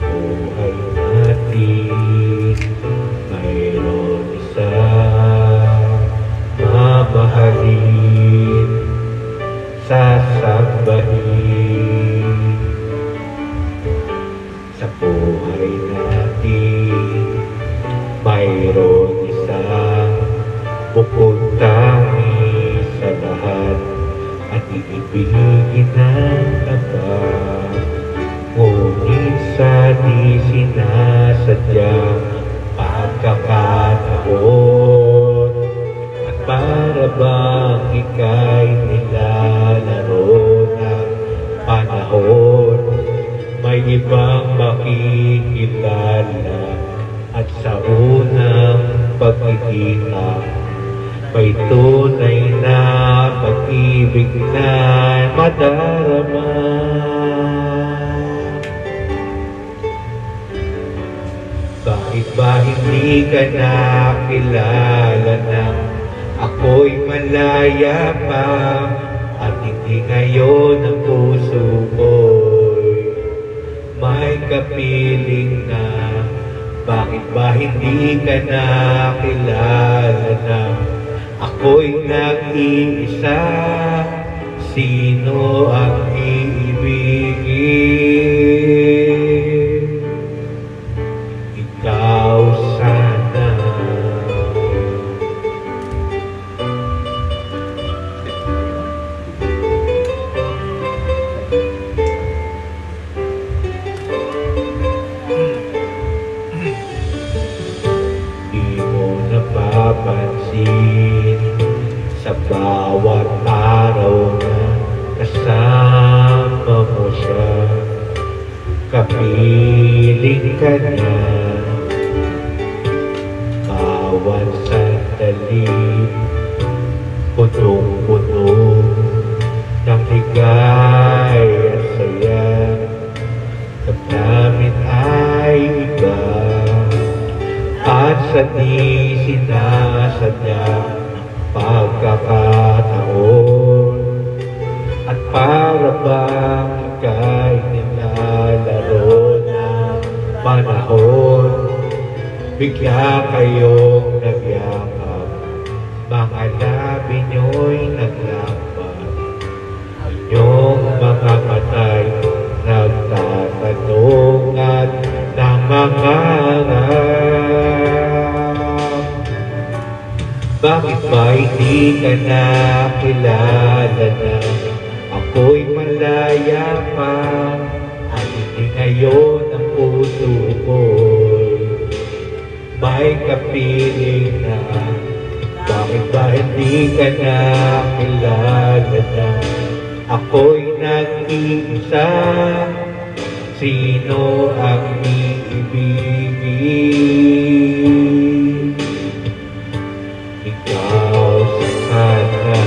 buhay natin, mayroon isa mamahalin, sasambahin. Sa buhay natin, mayroon isang bukod tangi sa lahat at iibigin ng tapat. Ngunit sa di sinasadyang pagkakataon at para bang ika'y nilalaro ng panahon, may ibang makikilala at sa unang pagkikita may tunay na pag-ibig na madarama. Bakit ba hindi ka nakilala nang ako'y malaya pa at hindi ngayon ang puso ko'y may kapiling na? Bakit ba hindi ka nakilala nang ako'y nag-iisa? Sino ang iibigin? Ikaw sana. Di mo napapansin sa bawat araw na kasama mo siya, kapiling ka na. Bawat sandali, punong-puno ng higay at saya. Damdamin ay iba at sa di sinasadyang pagkakataon at para bang ika'y nilalaro ng panahon, bigla kayong nagyakap, mga labi nyo'y naglapat, inyong mga matay nagtatanong at nangangarap. Bakit ba hindi ka nakilala na ako'y malaya pa at hindi ngayon ang puso ko'y may kapiling na? Bakit ba hindi ka nakilala na ako'y nag-iisa? Sino ang iibigin? Ikaw sana.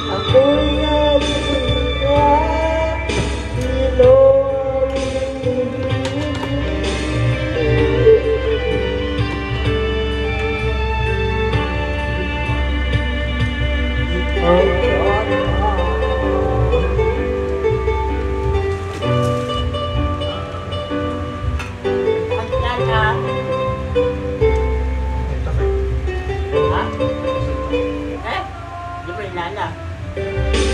Ako na na.